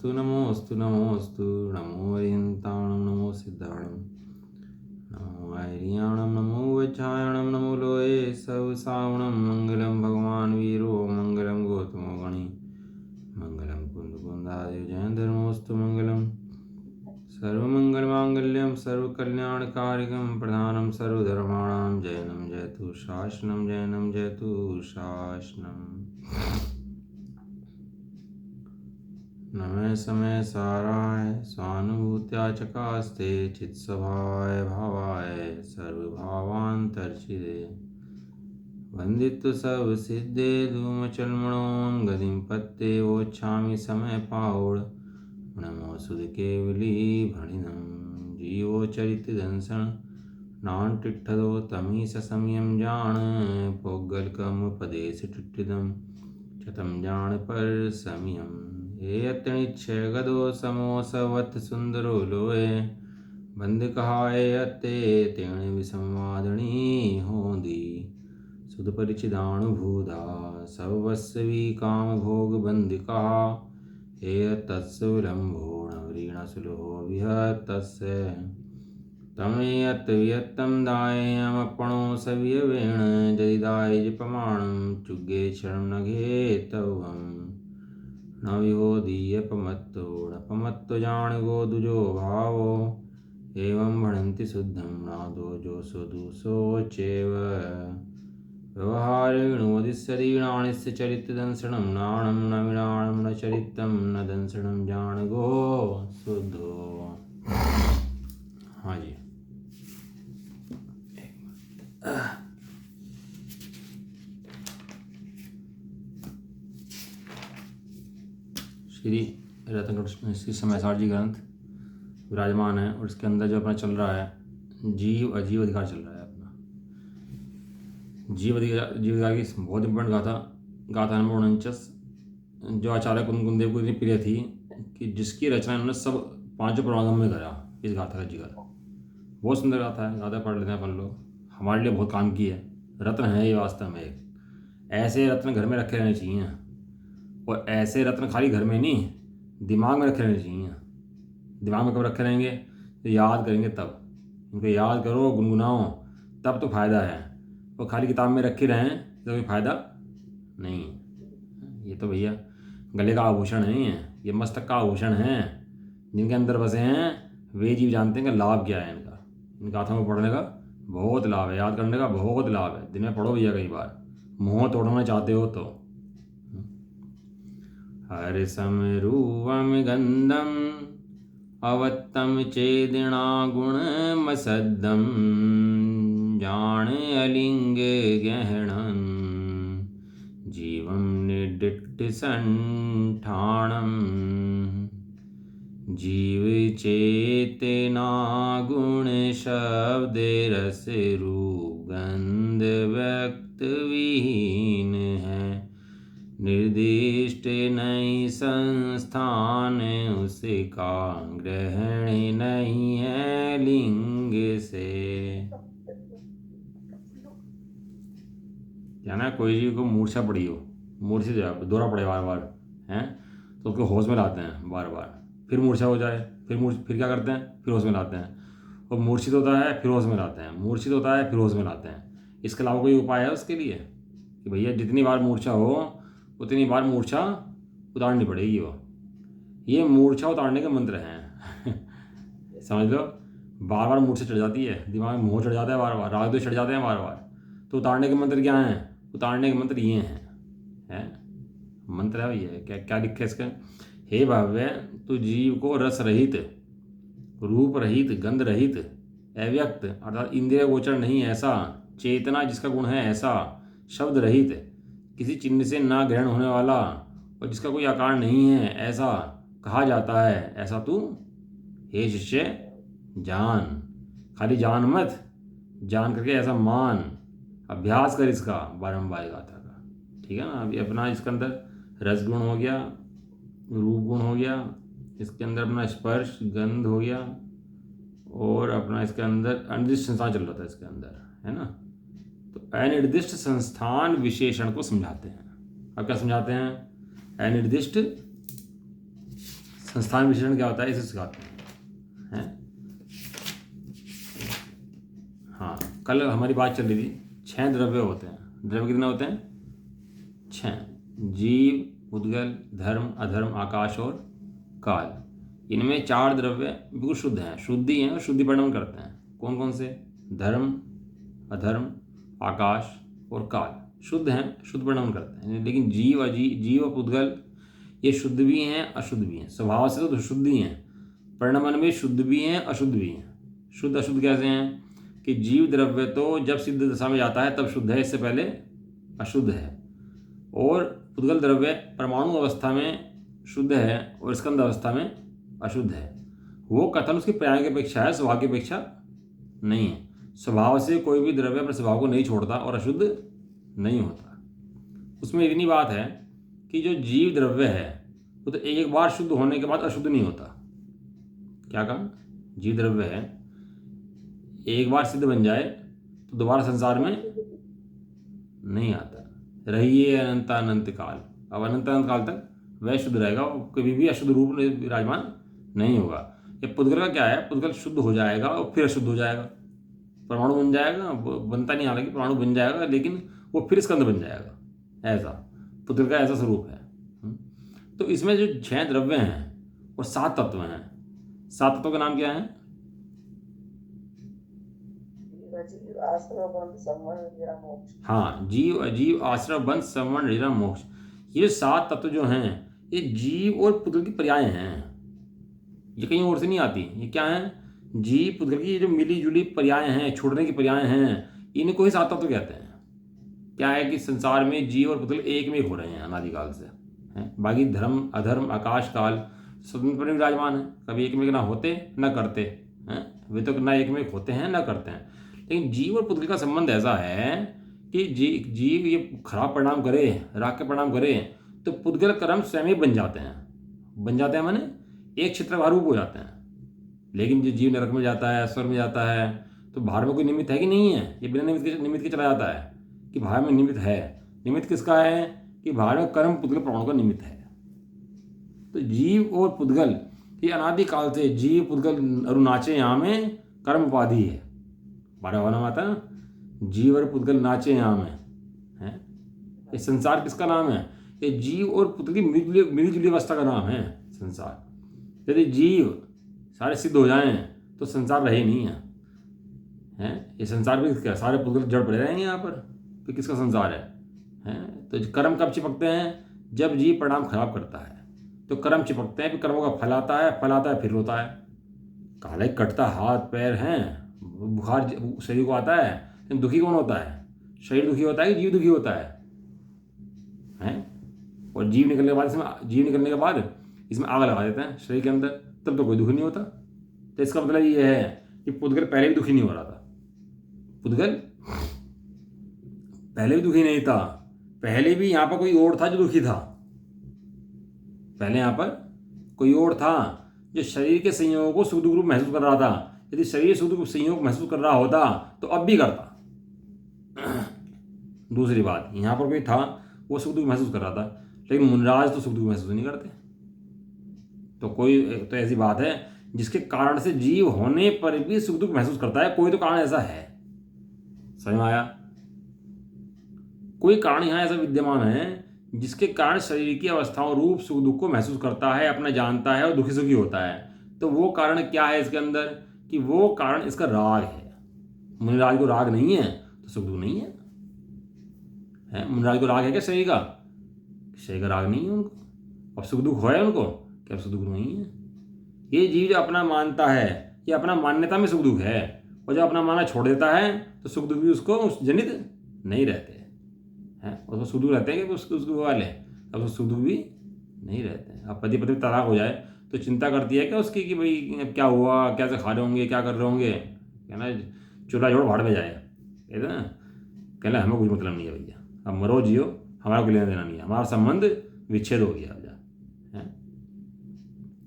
नमोस्तु नमोस्तु नमोस्तु नमो हरिहंताणं नमो सिद्धाणं नमो आर्याणं नमो वज्रायणं नमो लोये सवसावणं मंगलम भगवान वीरो मंगलम गौतमो गणि मंगलम कुंदकुंदाय जयंधर्मोस्तु मंगलम सर्वमंगलमांगल्यं सर्वकल्याणकारिकं प्रधानं सर्वधर्माणां जयनं जयतु शासनं जयनं जयतु शासनम् नमः समय साराय स्वानुभूत्या चकास्ते चित्स्वभावाय भावाय सर्वभावान्तर्चिदे वंदित्व सब सिद्धे धूमचलमणों गतिं पत्ते वोच्छामि समय पावड़ नमो सुध केवली भणिनं जीवो चरित दंसन नान टिट्ठदो तमी ससमयम जान पोगल कम पदेश टिट्टिदम चतम जान पर समयम हे अतनिच्छय गदो समोसवत सुंदरो लोए बंद कहाए अते तेण विसंवादनी होंदी सुध परिचिदानुभूधा सवस्वी काम भोग बंद कहा हे तत्स विलंबो नवरीण सुलहो विहतस्य तमेयत वियत्तं दायमपणो सव्यवेण जदिदाय जपमाणं चुग्गे क्षणं नघे तवम् न विहोदीयपमत्तो नपमत्तो जाणगो दुजो भावो एवं भणन्ति शुद्धं नादो जो सुदुसो चेव व्यवहारेणुदिस्यदीणानिस्य चरितदंसनं नाणं न विणाणं न चरितं न दंसनं जाणगो शुद्धो। हाँ जी, श्री रत्नकृष्ण श्री समय जी ग्रंथ विराजमान है और इसके अंदर जो अपना चल रहा है जीव अजीव अधिकार चल रहा है। अपना जीव अधिकार की बहुत इंपॉर्टेंट गाथा नंबर 49 जो आचार्य कुंददेव को इतनी प्रिय थी कि जिसकी रचना इन्होंने सब 5 प्रभागम में करा। इस गाथा का जिक्र बहुत सुंदर गाथा है, गाथा पढ़ लेते हैं अपन लोग, हमारे लिए बहुत काम की है। रत्न है ये वास्तव में, एक ऐसे रत्न घर में रखे रहने चाहिए और ऐसे रत्न खाली घर में नहीं दिमाग में रखे रहने चाहिए। दिमाग में कब रखे रहेंगे तो याद करेंगे तब, इनको याद करो गुनगुनाओ तब तो फ़ायदा है। और खाली किताब में रखे रहें तो कोई फ़ायदा नहीं। ये तो भैया गले का आभूषण नहीं है, ये मस्तक का आभूषण है। जिनके अंदर बसे हैं वे जीव जानते हैं कि लाभ क्या है इनका। इन गाथाओं को पढ़ने का बहुत लाभ है, याद करने का बहुत लाभ है। दिन में पढ़ो भैया कई बार, मोह तोड़ना चाहते हो तो। हर समरूपम गंधम अवत्तम चेदिना गुण मसद्दम जान अलिंग गहणं जीवम निर्दिष्ट संठाणम जीव चेतना गुण शब्द रस रूप गंध व्यक्त विहीन है। निर्दिष्ट नई संस्थान उसका ग्रहण नहीं है लिंग से। क्या ना, कोई जी को मूर्छा पड़ी हो, मूर्छित जो दौरा पड़े बार बार हैं तो उसको होश में लाते हैं बार बार, फिर मूर्छा हो जाए फिर क्या करते हैं, फिर होश में लाते हैं। और मूर्छित होता है फिर होश में लाते हैं, मूर्छित होता है फिर होश में लाते हैं। इसके अलावा कोई उपाय है उसके लिए कि भैया जितनी बार मूर्छा हो उतनी बार मूर्छा उतारनी पड़ेगी। वो ये मूर्छा उतारने के मंत्र हैं समझ लो। बार बार मूर्छा चढ़ जाती है, दिमाग में मोह चढ़ जाता है, बार बार राग द्वेष चढ़ जाते हैं बार बार, तो उतारने के मंत्र क्या हैं? उतारने के मंत्र ये हैं मंत्र है भैया। क्या क्या लिखे इसके? हे भव्य, तू जीव को रस रहित, रूप रहित, गंध रहित, अव्यक्त अर्थात इंद्रिय गोचर नहीं ऐसा, चेतना जिसका गुण है ऐसा, शब्द रहित, किसी चिन्ह से ना ग्रहण होने वाला और जिसका कोई आकार नहीं है ऐसा कहा जाता है। ऐसा तू हे शिष्य जान, खाली जान मत, जान करके ऐसा मान, अभ्यास कर इसका बारंबार गाथा का। ठीक है ना। अभी अपना इसके अंदर रस गुण हो गया, रूप गुण हो गया, इसके अंदर अपना स्पर्श गंध हो गया और अपना इसके अंदर अनिर्दिष्ट संस्थान चल रहा था इसके अंदर, है ना। तो अनिर्दिष्ट संस्थान विशेषण को समझाते हैं। अब क्या समझाते हैं? अनिर्दिष्ट संस्थान विशेषण क्या होता है इसे सिखाते हैं। हाँ, कल हमारी बात चल रही थी 6 द्रव्य होते हैं। द्रव्य कितने होते हैं? 6। जीव, उद्गल, धर्म, अधर्म, आकाश और काल। इनमें 4 द्रव्य बिल्कुल शुद्ध हैं, शुद्धि हैं और शुद्धि परिणाम करते हैं। कौन कौन से? धर्म, अधर्म, आकाश और काल शुद्ध हैं, शुद्ध परिणाम करते हैं। लेकिन जीव और उद्गल ये शुद्ध भी हैं, अशुद्ध भी हैं। स्वभाव से तो शुद्ध ही हैं, परिणाम में शुद्ध भी हैं, अशुद्ध भी हैं। शुद्ध अशुद्ध कैसे हैं कि जीव द्रव्य तो जब सिद्ध दशा में जाता है तब शुद्ध है, इससे पहले अशुद्ध है। और उद्गल द्रव्य परमाणु अवस्था में शुद्ध है और स्कंद अवस्था में अशुद्ध है। वो कथन उसकी पर्याय की अपेक्षा है, स्वभाव की अपेक्षा नहीं है। स्वभाव से कोई भी द्रव्य अपने स्वभाव को नहीं छोड़ता और अशुद्ध नहीं होता। उसमें इतनी बात है कि जो जीव द्रव्य है वो तो एक बार शुद्ध होने के बाद अशुद्ध नहीं होता। क्या कहा? जीव द्रव्य है, एक बार सिद्ध बन जाए तो दोबारा संसार में नहीं आता। रहिए अनंत अनंत काल, अब अनंत अनंत काल तक वह शुद्ध रहेगा, वो कभी भी अशुद्ध रूप में विराजमान नहीं होगा। ये पुद्गल का क्या है? पुद्गल शुद्ध हो जाएगा और फिर अशुद्ध हो जाएगा, परमाणु बन जाएगा, बनता नहीं, हालांकि परमाणु बन जाएगा लेकिन वो फिर स्कंद बन जाएगा। ऐसा पुद्गल का ऐसा स्वरूप है। तो इसमें जो 6 द्रव्य हैं और 7 तत्व हैं। 7 तत्वों का नाम क्या है? हाँ, जीव, अजीव, आश्रय, बंध, संवरण, ऋण, मोक्ष। ये 7 तत्व जो हैं ये जीव और पुद्गल की पर्याय हैं। ये कहीं और से नहीं आती। ये क्या है? जीव पुद्गल की जो मिली जुली पर्याय हैं, छोड़ने की पर्याय हैं, इनको ही 7 तत्व कहते हैं। क्या है कि संसार में जीव और पुद्गल एक में हो रहे हैं अनादिकाल से, हैं। बाकी धर्म, अधर्म, आकाश, काल स्वतंत्र पर विराजमान है, कभी एक में ना होते न करते हैं। वे तो ना एक में होते हैं न करते हैं। लेकिन जीव और पुद्गल का संबंध ऐसा है कि जीव ये खराब परिणाम करे, राग के परिणाम करे, तो पुद्गल कर्म स्वयं ही बन जाते हैं माने एक क्षेत्र रूप हो जाते हैं। लेकिन जो जीव नरक में जाता है, स्वर्ग में जाता है, तो बाहर में कोई निमित्त है कि नहीं है? ये बिना निमित्त के चला जाता है कि बाहर में निमित्त है। निमित्त किसका है? कि बाहर में कर्म पुद्गल प्राणों का निमित्त है। तो जीव और पुद्गल ये अनादि काल से जीव पुद्गल अरुणाचे यहाँ में कर्म उपाधि है। 12वां नाम आता है ना, जीव और पुद्गल नाचे यहाँ में है। ये संसार किसका नाम है? ये जीव और पुद्गल की मिली जुली अवस्था का नाम है संसार। यदि जीव सारे सिद्ध हो जाएं तो संसार रहे नहीं है, हैं? ये संसार भी क्या सारे पुद्गल जड़ पड़े रहेंगे यहाँ पर? तो किसका संसार है? तो कर्म कब चिपकते हैं? जब जीव परिणाम खराब करता है तो कर्म चिपकते हैं, फिर कर्मों का फल आता है, फिर रोता है। काले कटता हाथ पैर हैं, बुखार शरीर को आता है, लेकिन दुखी कौन होता है? शरीर दुखी होता है कि जीव दुखी होता है? और जीव निकलने के बाद इसमें आग लगा देते हैं शरीर के अंदर, तब तो कोई दुखी नहीं होता। तो इसका मतलब ये है कि पुद्गल पहले भी दुखी नहीं हो रहा था। पुद्गल पहले भी दुखी नहीं था, पहले भी यहाँ पर कोई और था जो दुखी था। पहले यहाँ पर कोई और था जो शरीर के संयोग को सुख दुख रूप महसूस कर रहा था। यदि शरीर सुख दुख संयोग महसूस कर रहा होता तो अब भी करता। दूसरी बात, यहाँ पर कोई था वो सुख दुख महसूस कर रहा था, लेकिन मुनराज तो सुख दुख महसूस नहीं करते। तो ऐसी बात है जिसके कारण से जीव होने पर भी सुख दुख महसूस करता है। कोई तो कारण ऐसा है, समझ में आया? कोई कारण यहाँ ऐसा विद्यमान है जिसके कारण शरीर की अवस्थाओं रूप सुख दुख को महसूस करता है, अपना जानता है और दुखी सुखी होता है। तो वो कारण क्या है इसके अंदर? कि वो कारण इसका राग है। मुनिराज को राग नहीं है तो सुख दुख नहीं है। मुनिराज को राग है क्या शरीर का? शरीर का राग नहीं है उनको। अब सुख दुख है उनको? क्या सुख दुख नहीं है? ये जीव जो अपना मानता है, ये अपना मान्यता में सुख दुख है, और जब अपना मानना छोड़ देता है तो सुख दुख भी उसको जनित नहीं रहते हैं। उसको सुख दुख रहते हैं कि उसको वाले, अब सुख दुख भी नहीं रहते हैं। अब पति पत्नी तलाक हो जाए तो चिंता करती है क्या उसकी कि भाई क्या हुआ, कैसे खा रहे होंगे, क्या कर रहे होंगे? कहना चूल्हा जोड़ भाड़ में जाए, कहते ना, कहना हमें कुछ मतलब नहीं है भैया, अब मरो जियो, हमारा कोई लेना देना नहीं है, हमारा संबंध विच्छेद हो गया।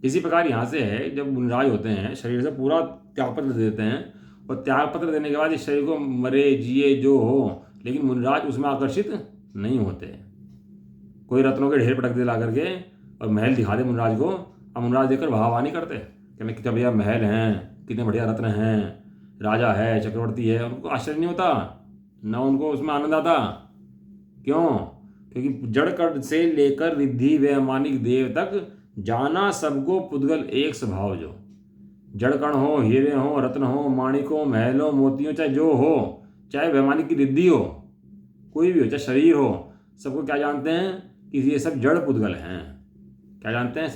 इसी प्रकार यहाँ से है, जब मुनिराज होते हैं शरीर से पूरा त्यागपत्र दे देते हैं, और त्यागपत्र देने के बाद इस शरीर को मरे जिए जो हो, लेकिन मुनिराज उसमें आकर्षित नहीं होते। कोई रत्नों के ढेर पटक दे ला करके और महल दिखा दे मुनिराज को, अमराज देखकर भावानी करते, कहने कितने बढ़िया महल हैं, कितने बढ़िया रत्न हैं, राजा है, चक्रवर्ती है, उनको आश्चर्य नहीं होता, ना उनको उसमें आनंद आता। क्यों? क्योंकि जड़ कण से लेकर रिद्धि वैमानिक देव तक जाना सबको पुद्गल एक स्वभाव जो। जड़ कण हो, हीरे हो, रत्न हो, माणिक हो, महल हो, मोतियों, चाहे जो हो, चाहे वैमानिक की रिद्धि हो, कोई भी हो, चाहे शरीर हो, सबको क्या जानते हैं कि ये सब जड़ पुद्गल हैं। क्या जानते हैं?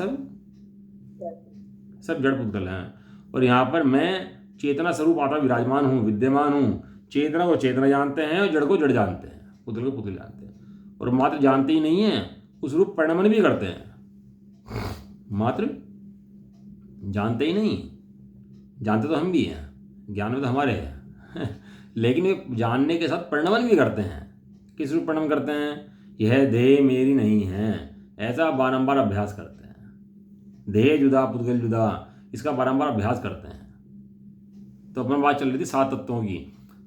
सब जड़ पुद्गल हैं। और यहाँ पर मैं चेतना स्वरूप आता विराजमान हूँ, विद्यमान हूँ। चेतना को चेतना जानते हैं और जड़ को जड़ जानते हैं, पुद्गल को पुद्गल जानते हैं। और मात्र जानते ही नहीं है, उस रूप परिणमन भी करते हैं। मात्र जानते ही नहीं, जानते तो हम भी हैं, ज्ञान में तो हमारे हैं लेकिन वे जानने के साथ परिणमन भी करते हैं। किस रूप परिणमन करते हैं? यह देह मेरी नहीं है, ऐसा बारंबार अभ्यास करते हैं। देह जुदा, पुद्गल जुदा, इसका बारंबार अभ्यास करते हैं। तो अपनी बात चल रही थी 7 तत्वों की।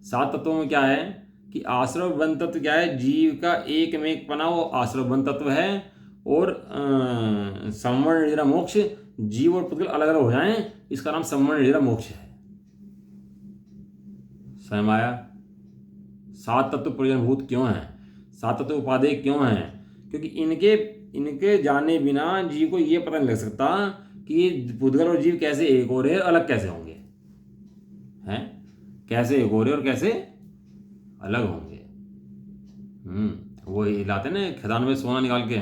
7 तत्वों में क्या है कि आश्रव बंध तत्व क्या है? जीव का एक में एक पना, वो आश्रव बंध तत्व है। और संवर्ण निद्रा मोक्ष, जीव और पुद्गल अलग अलग हो जाएं, इसका नाम संवर्ण निद्रा मोक्ष है। समझ में आया? 7 तत्व प्रयोजनभूत क्यों हैं? 7 तत्व उपादेय क्यों हैं? क्योंकि इनके जाने बिना जीव को ये पता नहीं लग सकता कि ये पुद्गल और जीव कैसे एक हो रहे हैं, अलग कैसे होंगे, हैं? कैसे एक हो रहे और कैसे अलग होंगे। वो लाते ना खदान में सोना निकाल के,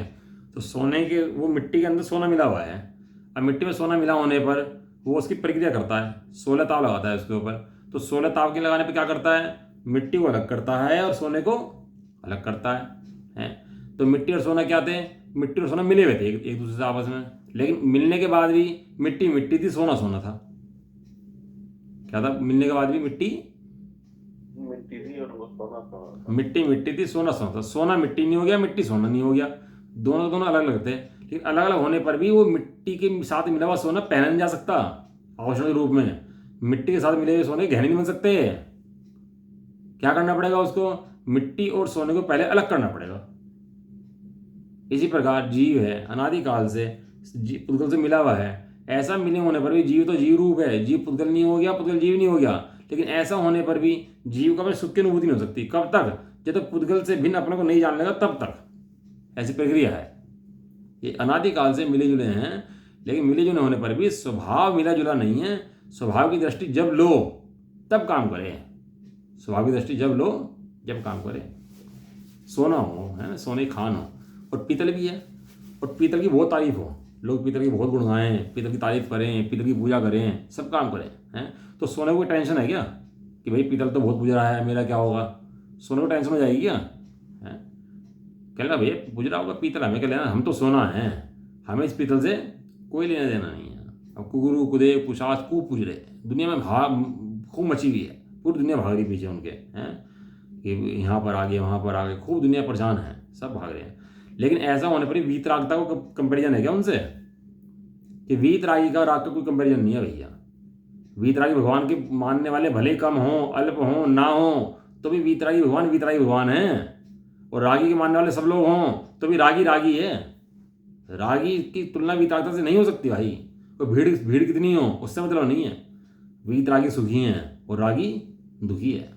तो सोने के, वो मिट्टी के अंदर सोना मिला हुआ है। अब मिट्टी में सोना मिला होने पर वो उसकी प्रक्रिया करता है, 16 ताव लगाता है उसके ऊपर। तो 16 ताव के लगाने पर क्या करता है? मिट्टी को अलग करता है और सोने को अलग करता है। तो मिट्टी और सोना क्या थे? मिट्टी और सोना मिले हुए थे एक दूसरे से आपस में, लेकिन मिलने के बाद भी मिट्टी मिट्टी थी, सोना सोना था। क्या था? मिलने के बाद भी मिट्टी थी और वो सोना सोना था। मिट्टी मिट्टी थी, सोना सोना था। सोना मिट्टी नहीं हो गया, मिट्टी सोना नहीं हो गया, दोनों अलग अलग थे। लेकिन अलग अलग होने पर भी वो मिट्टी के साथ मिला हुआ सोना पहना नहीं जा सकता आभूषण के रूप में। मिट्टी के साथ मिले हुए सोने गहने नहीं बन सकते। क्या करना पड़ेगा उसको? मिट्टी और सोने को पहले अलग करना पड़ेगा। इसी प्रकार जीव है, अनादिकाल से पुद्गल से मिला हुआ है। ऐसा मिले होने पर भी जीव तो जीव रूप है, जीव पुद्गल नहीं हो गया, पुद्गल जीव नहीं हो गया। लेकिन ऐसा होने पर भी जीव का सुख की अनुभूति नहीं हो सकती। कब तक? जब तक पुद्गल से भिन्न अपने को नहीं जान लेगा, तब तक। ऐसी प्रक्रिया है। ये अनादिकाल से मिले जुले हैं, लेकिन मिले जुले होने पर भी स्वभाव मिला जुला नहीं है। स्वभाव की दृष्टि जब लो तब काम करे। स्वभाव की दृष्टि जब लो जब काम करे। सोना हो, है ना, सोने की खान हो, और पीतल भी है, और पीतल की बहुत तारीफ हो, लोग पीतल की बहुत गुण गाएं, पीतल की तारीफ करें, पीतल की पूजा करें, सब काम करें, हैं। तो सोने को टेंशन है क्या कि भाई पीतल तो बहुत पूज रहा है, मेरा क्या होगा? सोने को टेंशन हो जाएगी क्या? है कह लेना भैया पूज रहा होगा पीतल, हमें क्या लेना, हम तो सोना है, हमें इस पीतल से कोई लेना देना नहीं है। अब कुगुरु कुदेव कुशास खूब पूज रहे, दुनिया में भाग खूब मची हुई है, पूरी दुनिया भाग रही पीछे उनके, हैं कि यहाँ पर आगे वहाँ पर आगे, खूब दुनिया परेशान है, सब भाग रहे हैं। लेकिन ऐसा होने पर वीतरागता को कंपेरिजन है क्या उनसे? कि वीतरागी का राग का कोई कंपेरिजन नहीं है भैया। वीतरागी भगवान के मानने वाले भले कम हो, अल्प हो, ना हो, तो भी वीतरागी भगवान हैं। और रागी के मानने वाले सब लोग हों तो भी रागी रागी है। रागी की तुलना वीतरागता से नहीं हो सकती भाई। कोई भीड़ कितनी हो उससे मतलब नहीं है। वीतरागी सुखी हैं और रागी दुखी है।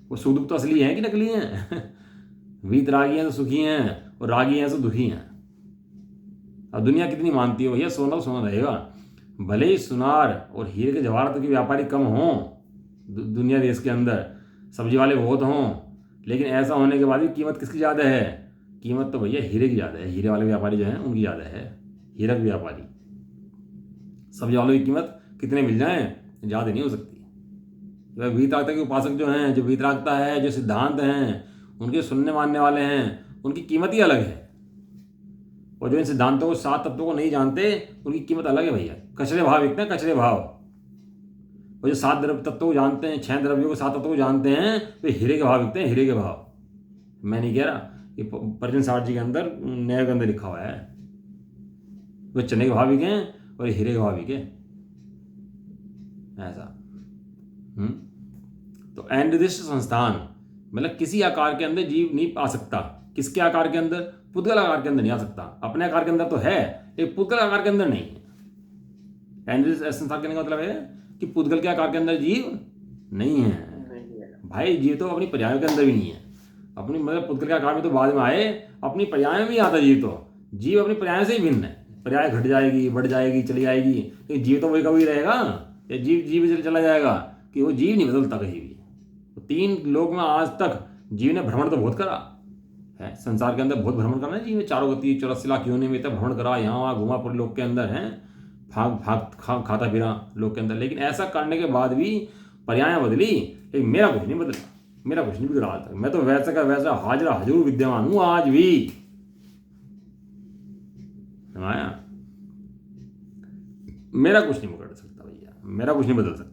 वो सुख दुख तो असली है कि नकली है? वीतरागी हैं तो सुखी हैं और रागी हैं तो दुखी हैं। अब दुनिया कितनी मानती है भैया, सोना तो सोना रहेगा। भले ही सुनार और हीरे के जवाहरात के व्यापारी कम हों दुनिया देश के अंदर, सब्जी वाले बहुत हों, लेकिन ऐसा होने के बाद भी कीमत किसकी ज़्यादा है? कीमत तो भैया हीरे की ज़्यादा है। हीरे वाले व्यापारी जो हैं उनकी ज़्यादा है। हीरक व्यापारी, सब्जी वालों की कीमत कितने मिल जाएं ज़्यादा नहीं हो सकती। वीतरागता के उपासक जो हैं, जो वीतरागता है, जो सिद्धांत हैं, उनके सुनने मानने वाले हैं, उनकी कीमत ही अलग है। और जो इन सिद्धांतों को, 7 तत्वों को नहीं जानते, उनकी कीमत अलग है भैया। कचरे भाव बिकते हैं, कचरे भाव। और जो 7 तत्वों को जानते हैं, 6 द्रव्यों को, 7 तत्वों को जानते हैं, वे हीरे के भाव बिकते हैं, हीरे के भाव। मैं नहीं कह रहा, ये परजन साठ जी के अंदर नए के अंदर लिखा हुआ है। वे चने के भाव बिके और हीरे के भाव बिके, ऐसा। तो अनिर्दिष्ट संस्थान मतलब किसी आकार के अंदर जीव नहीं आ सकता। किसके आकार के अंदर? पुद्गल आकार के अंदर नहीं आ सकता। अपने आकार के अंदर तो है, लेकिन पुद्गल आकार के अंदर नहीं है। एनर्जी संसार कहने का मतलब है कि पुद्गल के आकार के अंदर जीव नहीं है। नहीं है। भाई जीव तो अपनी पर्यायों के अंदर भी नहीं है। अपनी मतलब पुद्गल के आकार में तो बाद में आए, अपनी पर्याय में भी आता जीव। तो जीव अपनी पर्याय से ही भिन्न है। पर्याय घट जाएगी, बढ़ जाएगी, चली जाएगी, लेकिन जीव तो वही का वही रहेगा। या जीव जीव चला जाएगा कि वो जीव नहीं बदलता कहीं भी। तो 3 लोक में आज तक जीव ने भ्रमण तो बहुत करा है। संसार के अंदर बहुत भ्रमण करना है जीव ने। 4 गति 84 लाख योनि में तक भ्रमण करा, यहाँ वहाँ घुमा पूरे लोक के अंदर है, खाता फिरा लोक के अंदर। लेकिन ऐसा करने के बाद भी पर्याय बदली, लेकिन मेरा कुछ नहीं बदला, मेरा कुछ नहीं बिगड़ा आज तक। मैं तो वैसा का वैसा हाजरा हजूर विद्यमान हूँ आज भी। आया, मेरा कुछ नहीं बिगड़ सकता भैया, मेरा कुछ नहीं बदल सकता।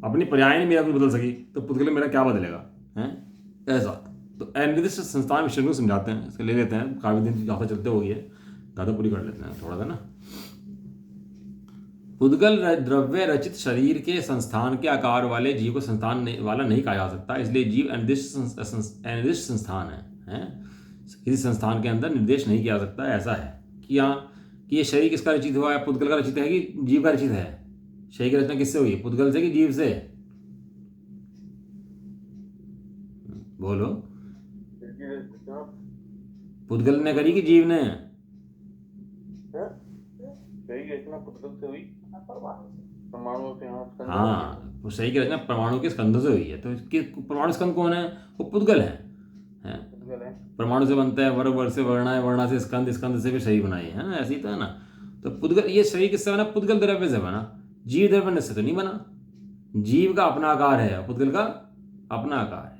अपनी पर्याय नहीं मेरा कुछ बदल सकी तो पुद्गल मेरा क्या बदलेगा, हैं ऐसा। तो अनिर्दिष्ट संस्थान विषय को समझाते हैं, इसके ले लेते हैं। काफी दिन गाथा चलते हो गई है, गाथा पूरी कर लेते हैं थोड़ा सा ना। पुद्गल द्रव्य रचित शरीर के संस्थान के आकार वाले जीव को संस्थान वाला नहीं कहा जा सकता, इसलिए जीव अनिर्दिष्ट संस्थान है। किसी संस्थान के अंदर निर्देश नहीं किया जा सकता। ऐसा है कि यहाँ कि ये शरीर किसका रचित हुआ है, पुद्गल का रचित है कि जीव का रचित है। शरीर की रचना किससे हुई है, पुद्गल से कि जीव से? बोलो। पुद्गल ने करी कि जीव ने? हाँ, वो सही की रचना परमाणु के स्कंधों से हुई है। तो इसके परमाणु स्कंध कौन है? वो पुद्गल है। परमाणु से बनता है, वर्ग से वर्णा है, वर्णा से स्कंद, स्कंद से भी शरीर बनाई है। ऐसे ही तो है ना। तो पुद्गल, ये शरीर किससे बना? पुद्गल द्रव्य से बना, जीव द्रव्य से तो नहीं बना। जीव का अपना आकार है, पुद्गल का अपना आकार है।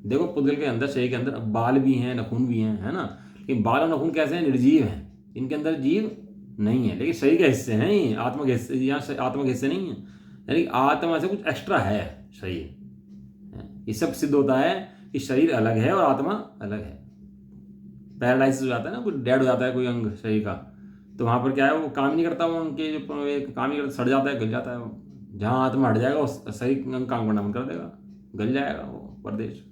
देखो पुद्गल के अंदर, शरीर के अंदर बाल भी हैं, नखून भी हैं, है ना। लेकिन बाल और नखून कैसे हैं? निर्जीव हैं, इनके अंदर जीव नहीं है। लेकिन शरीर के हिस्से हैं ये, आत्मा के हिस्से, यहाँ आत्मा के हिस्से नहीं है। यानी आत्मा से कुछ एक्स्ट्रा है शरीर। ये सब सिद्ध होता है कि शरीर अलग है और आत्मा अलग है। पैरालाइसिस हो जाता है ना, कुछ डेड हो जाता है कोई अंग शरीर का, तो वहाँ पर क्या है, वो काम ही नहीं करता, वो उनके जो काम ही करता, सड़ जाता है, गल जाता है। जहाँ आत्मा हट जाएगा उस शरीर अंग काम करना बंद कर देगा, गल जाएगा वो प्रदेश।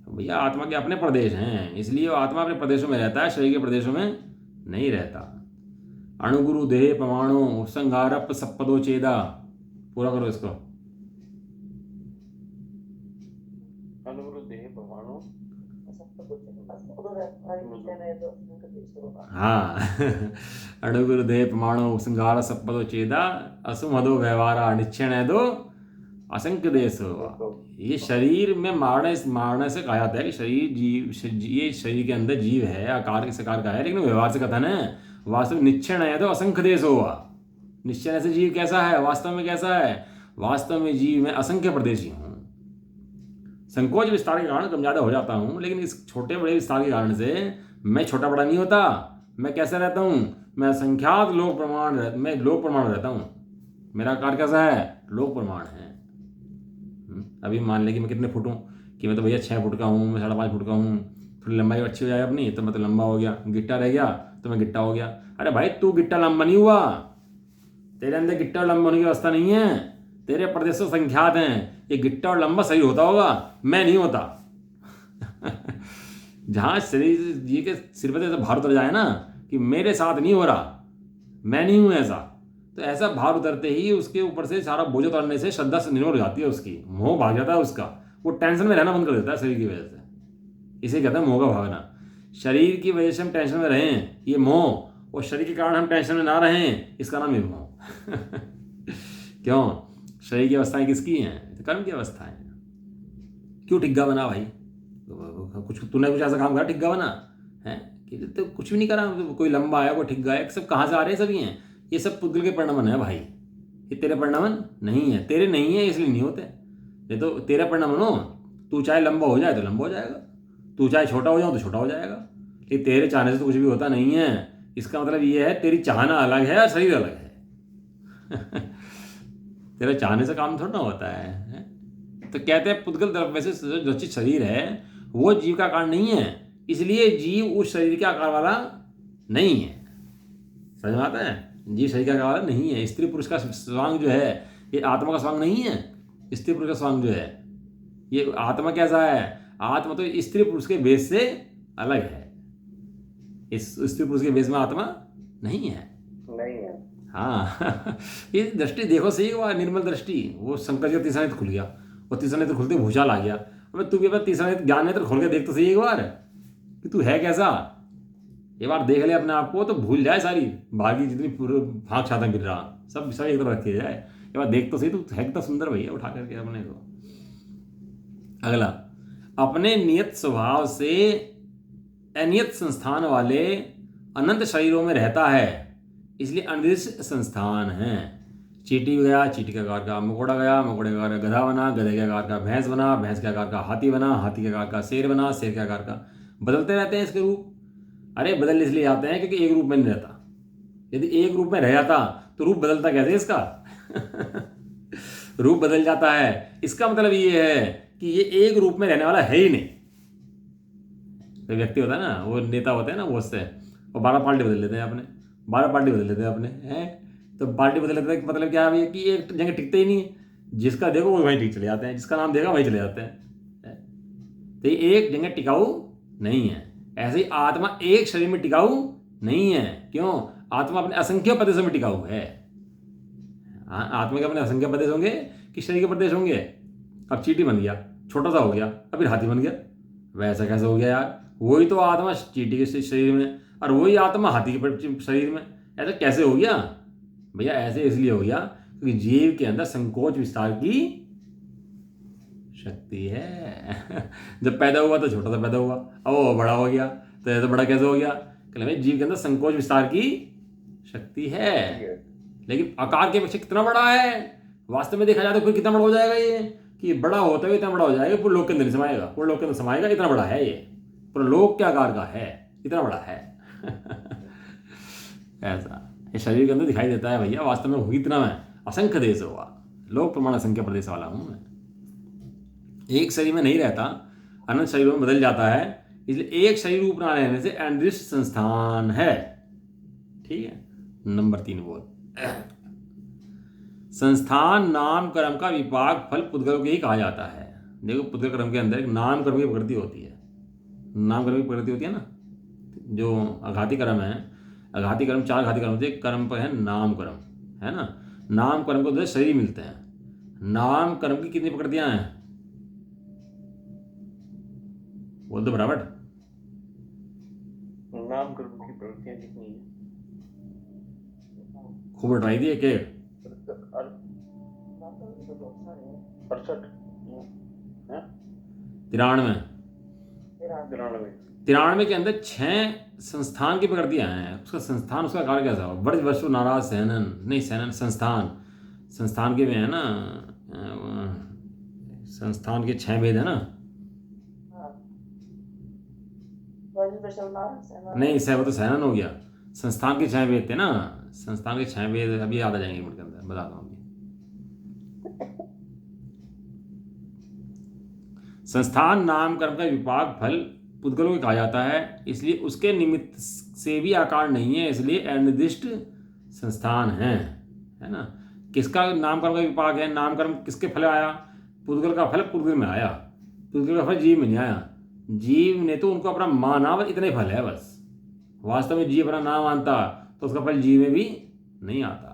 भैया आत्मा के अपने प्रदेश हैं, इसलिए वो आत्मा अपने प्रदेशों में रहता है, शरीर के प्रदेशों में नहीं रहता। अणुगुरु देह परमाणु संगारप सप्पदो चेदा। पूरा करो इसको। हाँ अणुगुरु देह परमाणु संगार सप्पदो चेदा असुमदो व्यवहारा निश्चय दो असंख्य देश। ये शरीर में मारने से कहा जाता है कि शरीर जीव, ये शरीर के अंदर जीव है, आकार किस आकार का है, लेकिन व्यवहार से कथन है। वास्तव में निश्चय है तो असंख्य देश हुआ। निश्चय से जीव कैसा है, वास्तव में कैसा है? वास्तव में जीव में असंख्य प्रदेशी हूँ। संकोच विस्तार के कारण कम ज़्यादा हो जाता हूँ, लेकिन इस छोटे बड़े विस्तार के कारण से मैं छोटा बड़ा नहीं होता। मैं कैसे रहता हूँ? मैं असंख्यात लोक प्रमाण रहता हूँ। मेरा आकार कैसा है? लोक प्रमाण है। अभी मान ले कि मैं कितने फुट हूँ, कि मैं तो भैया 6 फुट का हूँ, मैं 5.5 फुट का हूँ। थोड़ी लंबाई अच्छी हो जाए अपनी तो मैं तो लंबा हो गया, गिट्टा रह गया तो मैं गिट्टा हो गया। अरे भाई तू गिट्टा लंबा नहीं हुआ, तेरे अंदर गिट्टा और लंबा होने की व्यवस्था नहीं है। तेरे प्रदेशों संख्यात हैं, ये गिट्टा और लंबा सही होता होगा, मैं नहीं होता। जहाँ शरीर जी के सिर पर ऐसा भार उतर जाए ना कि मेरे साथ नहीं हो रहा, मैं नहीं हूँ ऐसा, तो ऐसा भार उतरते ही उसके ऊपर से सारा बोझ उतारने से श्रद्धा से निर्भर हो जाती है उसकी, मोह भाग जाता है उसका, वो टेंशन में रहना बंद कर देता है शरीर की वजह से। इसे कहते हैं मोह का भागना। शरीर की वजह से हम टेंशन में रहें, ये मोह, और शरीर के कारण हम टेंशन में ना रहें, इसका नाम है मोह। क्यों? शरीर की अवस्थाएं किसकी हैं? तो कर्म की अवस्थाएं। क्यों ठिग्गा बना भाई? कुछ तूने कुछ ऐसा काम करा ठिग्गा बना है? कि तो कुछ भी नहीं करा। तो कोई लंबा है, कोई ठिग्गा है, सब कहाँ से आ रहे हैं? सभी हैं, ये सब पुद्गल के परिणामन है भाई। ये तेरे परिणामन नहीं है, तेरे नहीं है इसलिए नहीं होते। ये तो तेरे परिणामन हो, तू चाहे लंबा हो जाए तो लंबा हो जाएगा, तू चाहे छोटा हो जाए तो छोटा हो जाएगा। ये तेरे चाहने से तो कुछ भी होता नहीं है। इसका मतलब ये है तेरी चाहना अलग है और शरीर अलग है। तेरा चाहने से काम थोड़ा ना होता है। तो कहते हैं पुद्गल द्रव्य से जो रचित शरीर है वो जीव का आकार नहीं है, इसलिए जीव उस शरीर के आकार वाला नहीं है। समझ में आता है? जीव शरीर का आकार वाला नहीं है। स्त्री पुरुष का स्वांग जो है ये आत्मा का स्वांग नहीं है। स्त्री पुरुष का स्वांग जो है, ये आत्मा कैसा है? आत्मा तो स्त्री पुरुष के भेद से अलग है। इस स्त्री पुरुष के बेस में आत्मा नहीं है। नहीं है। हाँ ये दृष्टि देखो सही हुआ, निर्मल दृष्टि। वो शंकर जी का तीसरा नेत्र खुल गया, वो तीसरा नेत्र खुलते भूचाल आ गया। अब तू भी अपना तीसरा नेत्र, ज्ञान नेत्र खोल के देख तो सही एक बार कि तू है कैसा। एक बार देख ले अपने आप को तो भूल जाए सारी भागी जितनी फाँक छाता गिर रहा, सब सब एक तरफ रखे जाए। एक बार देख तो सही, तू है कितना सुंदर भैया उठा करके अपने को। अगला, अपने नियत स्वभाव से अनियत संस्थान वाले अनंत शरीरों में रहता है, इसलिए अनिर्दिष्ट संस्थान है। चींटी गया, चींटी के आकार का मकोड़ा गया, मकोड़े के आकार का गधा बना, गधे के आकार का भैंस बना, भैंस के आकार का हाथी बना, हाथी के आकार का शेर बना, शेर के आकार का। बदलते रहते हैं इसके रूप। अरे बदल इसलिए जाते हैं क्योंकि एक रूप में नहीं रहता। यदि एक रूप में रह जाता तो रूप बदलता कैसे इसका रूप बदल जाता है, इसका मतलब ये है कि ये एक रूप में रहने वाला है ही नहीं। कोई व्यक्ति होता है ना, वो नेता होते हैं ना, वो उससे और 12 पार्टी बदल लेते हैं अपने, 12 पार्टी बदल लेते हैं अपने हैं। तो पार्टी बदल लेते हैं मतलब क्या है कि एक जगह टिकते ही नहीं है। जिसका देखो वो वहीं टिक चले जाते हैं, जिसका नाम देखा वहीं चले जाते हैं। तो ये एक जगह टिकाऊ नहीं है। ऐसे ही आत्मा एक शरीर में टिकाऊ नहीं है। क्यों? आत्मा अपने असंख्य प्रदेशों में टिकाऊ है। आत्मा के अपने असंख्य प्रदेश होंगे कि शरीर के प्रदेश होंगे। अब चींटी बन गया, छोटा सा हो गया, अब फिर हाथी बन गया। वैसा कैसे हो गया यार? वही तो आत्मा चींटी के शरीर में और वही आत्मा हाथी के शरीर में, ऐसा कैसे हो गया भैया? ऐसे इसलिए हो गया क्योंकि जीव के अंदर संकोच विस्तार की शक्ति है। जब पैदा हुआ तो छोटा सा पैदा हुआ, अब वो बड़ा हो गया, तो ऐसा बड़ा कैसे हो गया? कहते भाई जीव के अंदर संकोच विस्तार की शक्ति है, लेकिन आकार के अपेक्षा कितना बड़ा है वास्तव में देखा जाए तो फिर कितना बड़ा हो जाएगा ये, कि बड़ा होता हुए इतना बड़ा हो जाएगा, पूरे लोक के अंदर समाएगा, पूरे लोक के अंदर समाएगा। इतना बड़ा है ये, पूरा लोक के आकार का है, इतना बड़ा है। ऐसा ये शरीर के अंदर दिखाई देता है भैया, वास्तव में हुई इतना मैं असंख्य देश हुआ, लोक प्रमाण असंख्य प्रदेश वाला हूं मैं। एक शरीर में नहीं रहता, अनंत शरीरों में बदल जाता है, इसलिए एक शरीर रूप ना रहने से अनिर्दिष्ट संस्थान है। ठीक है, नंबर 3 बोल। संस्थान नाम कर्म का विपाक फल पुद्गलों के ही कहा जाता है। देखो पुद्गल कर्म के अंदर एक नाम कर्म की प्रकृति होती है, नाम कर्म की प्रकृति होती है ना। जो आघाती कर्म है, आघाती कर्म 4 आघाती कर्म होते हैं। कर्म पर है नाम कर्म, है ना। नाम कर्म को दो शरीर मिलते हैं। नाम कर्म की कितनी प्रकृतियां हैं? बोल दो बराबर। नाम कर्म की प्रवृत्तियां कितनी है? खूब ट्राई दी एक 93 के अंदर 6 संस्थान की प्रकृतियां हैं। उसका संस्थान, उसका कार्य कैसा हो? वर्ष वस्तु नाराज सहनन नहीं, सहनन संस्थान, संस्थान के में है ना, संस्थान के 6 भेद है ना। नहीं सह, वो तो सहनन हो गया। संस्थान के 6 भेद थे ना, संस्थान के 6 भेद अभी याद आ जाएंगे मिनट के अंदर, बताता हूँ अभी। संस्थान नाम कर्म का विपाक फल पुद्गलों को कहा जाता है, इसलिए उसके निमित्त से भी आकार नहीं है, इसलिए अनिर्दिष्ट संस्थान है ना। किसका नाम कर्म का विपाक है? नाम कर्म किसके फल आया? पुद्गल का फल पुद्गल में आया, पुद्गल का फल जीव में नहीं आया। जीव ने तो उनको अपना माना, बस इतने फल है बस। वास्तव में जीव अपना नाम मानता तो उसका फल जीव में भी नहीं आता।